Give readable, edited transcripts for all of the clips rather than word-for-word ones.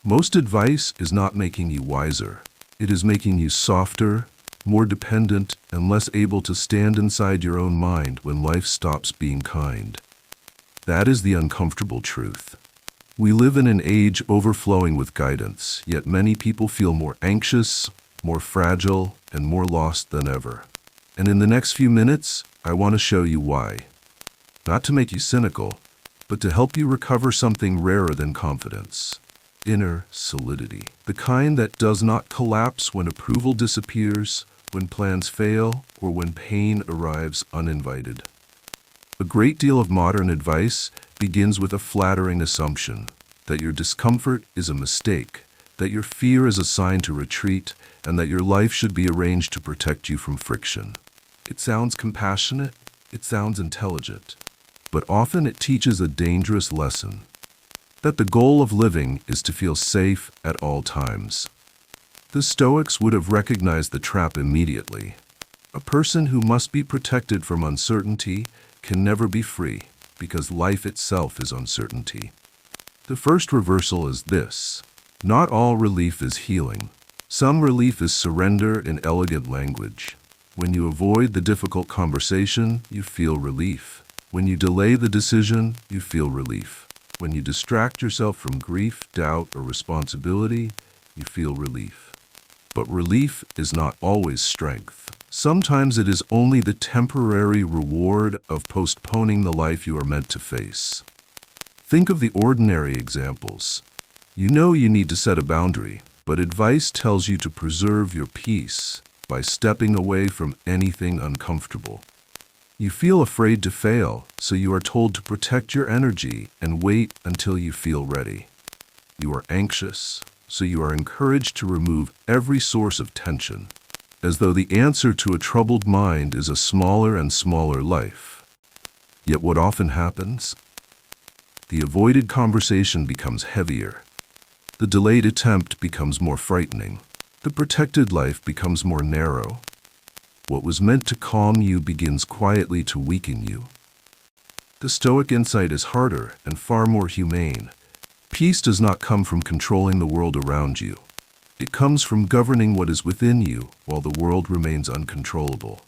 Most advice is not making you wiser. It is making you softer, more dependent, and less able to stand inside your own mind when life stops being kind. That is the uncomfortable truth. We live in an age overflowing with guidance, yet many people feel more anxious, more fragile, and more lost than ever. And in the next few minutes, I want to show you why. Not to make you cynical, but to help you recover something rarer than confidence. Inner solidity. The kind that does not collapse when approval disappears, when plans fail, or when pain arrives uninvited. A great deal of modern advice begins with a flattering assumption that your discomfort is a mistake, that your fear is a sign to retreat, and that your life should be arranged to protect you from friction. It sounds compassionate, it sounds intelligent, but often it teaches a dangerous lesson, that the goal of living is to feel safe at all times. The Stoics would have recognized the trap immediately. A person who must be protected from uncertainty can never be free, because life itself is uncertainty. The first reversal is this: not all relief is healing. Some relief is surrender in elegant language. When you avoid the difficult conversation, you feel relief. When you delay the decision, you feel relief. When you distract yourself from grief, doubt, or responsibility, you feel relief. But relief is not always strength. Sometimes it is only the temporary reward of postponing the life you are meant to face. Think of the ordinary examples. You know you need to set a boundary, but advice tells you to preserve your peace by stepping away from anything uncomfortable. You feel afraid to fail, so you are told to protect your energy and wait until you feel ready. You are anxious, so you are encouraged to remove every source of tension, as though the answer to a troubled mind is a smaller and smaller life. Yet what often happens? The avoided conversation becomes heavier. The delayed attempt becomes more frightening. The protected life becomes more narrow. What was meant to calm you begins quietly to weaken you. The Stoic insight is harder and far more humane. Peace does not come from controlling the world around you. It comes from governing what is within you while the world remains uncontrollable.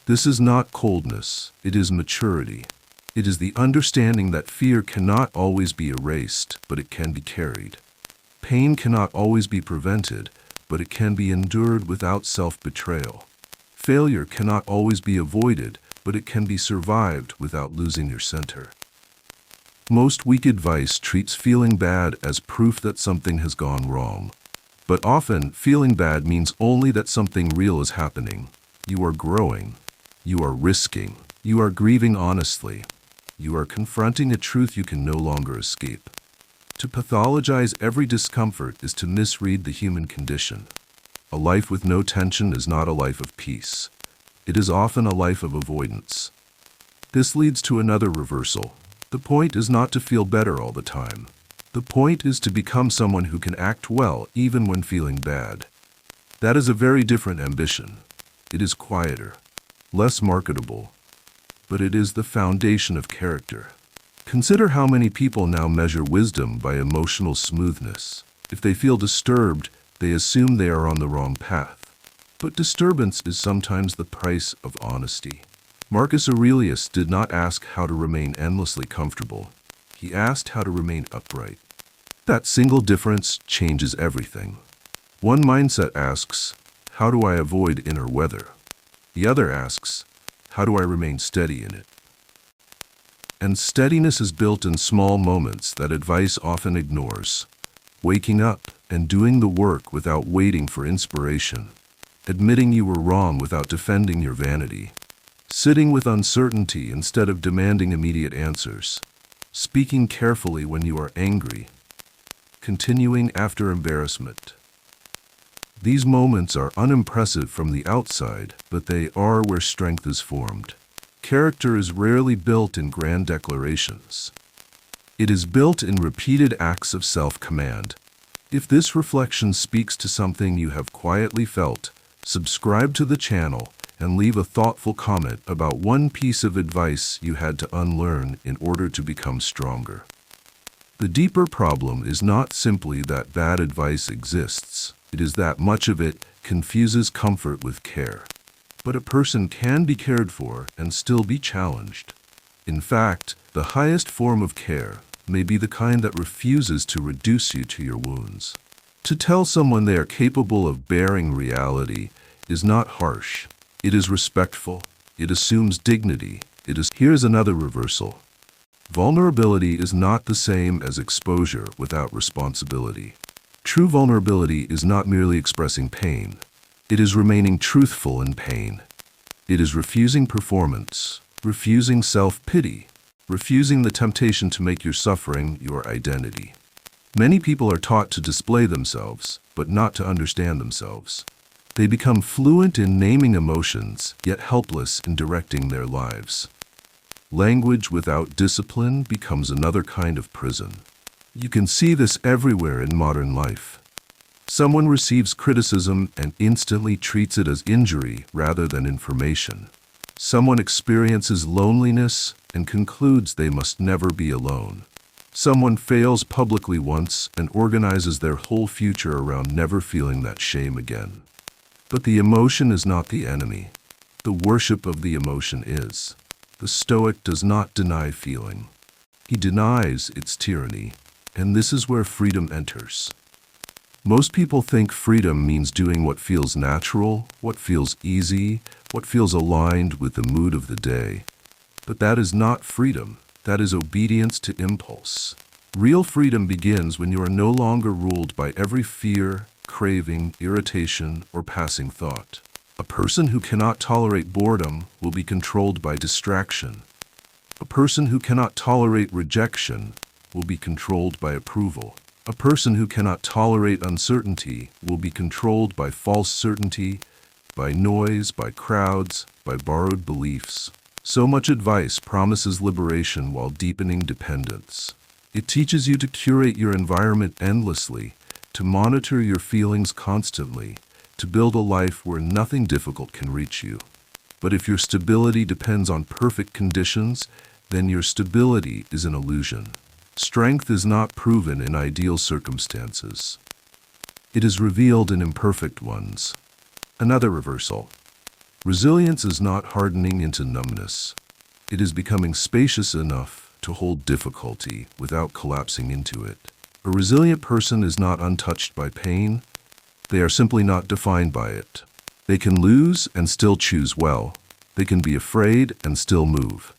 This is not coldness, it is maturity. It is the understanding that fear cannot always be erased, but it can be carried. Pain cannot always be prevented, but it can be endured without self-betrayal. Failure cannot always be avoided, but it can be survived without losing your center. Most weak advice treats feeling bad as proof that something has gone wrong. But often, feeling bad means only that something real is happening. You are growing. You are risking. You are grieving honestly. You are confronting a truth you can no longer escape. To pathologize every discomfort is to misread the human condition. A life with no tension is not a life of peace. It is often a life of avoidance. This leads to another reversal. The point is not to feel better all the time. The point is to become someone who can act well even when feeling bad. That is a very different ambition. It is quieter, less marketable, but it is the foundation of character. Consider how many people now measure wisdom by emotional smoothness. If they feel disturbed, they assume they are on the wrong path. But disturbance is sometimes the price of honesty. Marcus Aurelius did not ask how to remain endlessly comfortable. He asked how to remain upright. That single difference changes everything. One mindset asks, how do I avoid inner weather? The other asks, how do I remain steady in it? And steadiness is built in small moments that advice often ignores. Waking up and doing the work without waiting for inspiration. Admitting you were wrong without defending your vanity. Sitting with uncertainty instead of demanding immediate answers. Speaking carefully when you are angry. Continuing after embarrassment. These moments are unimpressive from the outside, but they are where strength is formed. Character is rarely built in grand declarations. It is built in repeated acts of self-command. If this reflection speaks to something you have quietly felt, subscribe to the channel and leave a thoughtful comment about one piece of advice you had to unlearn in order to become stronger. The deeper problem is not simply that bad advice exists. It is that much of it confuses comfort with care. But a person can be cared for and still be challenged. In fact, the highest form of care may be the kind that refuses to reduce you to your wounds. To tell someone they are capable of bearing reality is not harsh. It is respectful. It assumes dignity. Here's another reversal. Vulnerability is not the same as exposure without responsibility. True vulnerability is not merely expressing pain. It is remaining truthful in pain. It is refusing performance, refusing self-pity, refusing the temptation to make your suffering your identity. Many people are taught to display themselves, but not to understand themselves. They become fluent in naming emotions, yet helpless in directing their lives. Language without discipline becomes another kind of prison. You can see this everywhere in modern life. Someone receives criticism and instantly treats it as injury rather than information. Someone experiences loneliness and concludes they must never be alone. Someone fails publicly once and organizes their whole future around never feeling that shame again. But the emotion is not the enemy. The worship of the emotion is. The Stoic does not deny feeling. He denies its tyranny, and this is where freedom enters. Most people think freedom means doing what feels natural, what feels easy, what feels aligned with the mood of the day. But that is not freedom. That is obedience to impulse. Real freedom begins when you are no longer ruled by every fear, craving, irritation, or passing thought. A person who cannot tolerate boredom will be controlled by distraction. A person who cannot tolerate rejection will be controlled by approval. A person who cannot tolerate uncertainty will be controlled by false certainty, by noise, by crowds, by borrowed beliefs. So much advice promises liberation while deepening dependence. It teaches you to curate your environment endlessly, to monitor your feelings constantly, to build a life where nothing difficult can reach you. But if your stability depends on perfect conditions, then your stability is an illusion. Strength is not proven in ideal circumstances. It is revealed in imperfect ones. Another reversal. Resilience is not hardening into numbness. It is becoming spacious enough to hold difficulty without collapsing into it. A resilient person is not untouched by pain. They are simply not defined by it. They can lose and still choose well. They can be afraid and still move.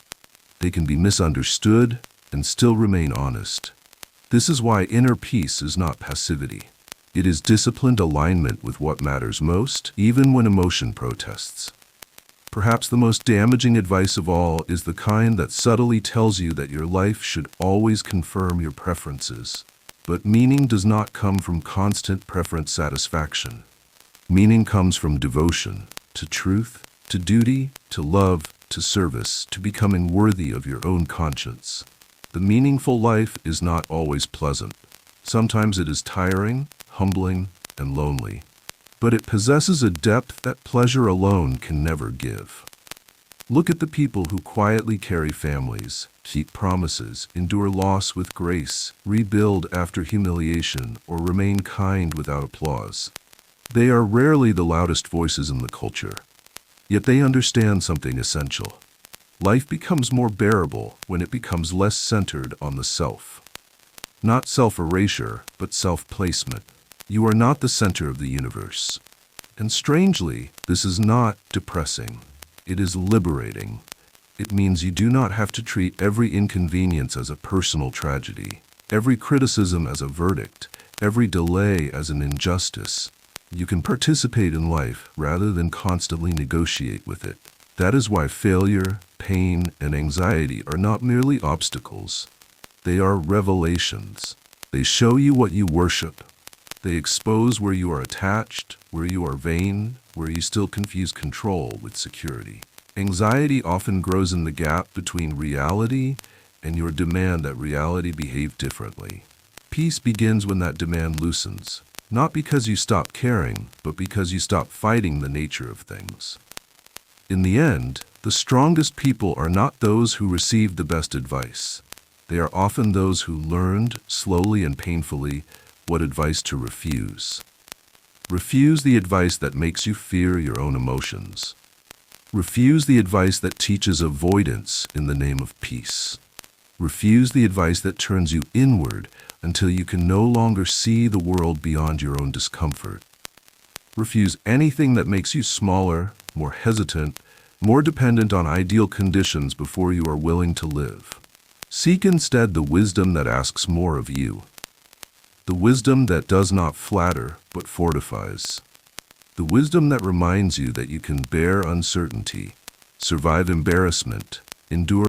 They can be misunderstood and still remain honest. This is why inner peace is not passivity. It is disciplined alignment with what matters most, even when emotion protests. Perhaps the most damaging advice of all is the kind that subtly tells you that your life should always confirm your preferences. But meaning does not come from constant preference satisfaction. Meaning comes from devotion, to truth, to duty, to love, to service, to becoming worthy of your own conscience. The meaningful life is not always pleasant. Sometimes it is tiring, humbling, and lonely. But it possesses a depth that pleasure alone can never give. Look at the people who quietly carry families, keep promises, endure loss with grace, rebuild after humiliation, or remain kind without applause. They are rarely the loudest voices in the culture, yet they understand something essential. Life becomes more bearable when it becomes less centered on the self. Not self-erasure, but self-placement. You are not the center of the universe. And strangely, this is not depressing. It is liberating. It means you do not have to treat every inconvenience as a personal tragedy, every criticism as a verdict, every delay as an injustice. You can participate in life rather than constantly negotiate with it. That is why failure, pain, and anxiety are not merely obstacles. They are revelations. They show you what you worship. They expose where you are attached, where you are vain, where you still confuse control with security. Anxiety often grows in the gap between reality and your demand that reality behave differently. Peace begins when that demand loosens, not because you stop caring, but because you stop fighting the nature of things. In the end, the strongest people are not those who receive the best advice. They are often those who learned, slowly and painfully, what advice to refuse. Refuse the advice that makes you fear your own emotions. Refuse the advice that teaches avoidance in the name of peace. Refuse the advice that turns you inward until you can no longer see the world beyond your own discomfort. Refuse anything that makes you smaller, more hesitant, more dependent on ideal conditions before you are willing to live. Seek instead the wisdom that asks more of you. The wisdom that does not flatter, but fortifies. The wisdom that reminds you that you can bear uncertainty, survive embarrassment, endure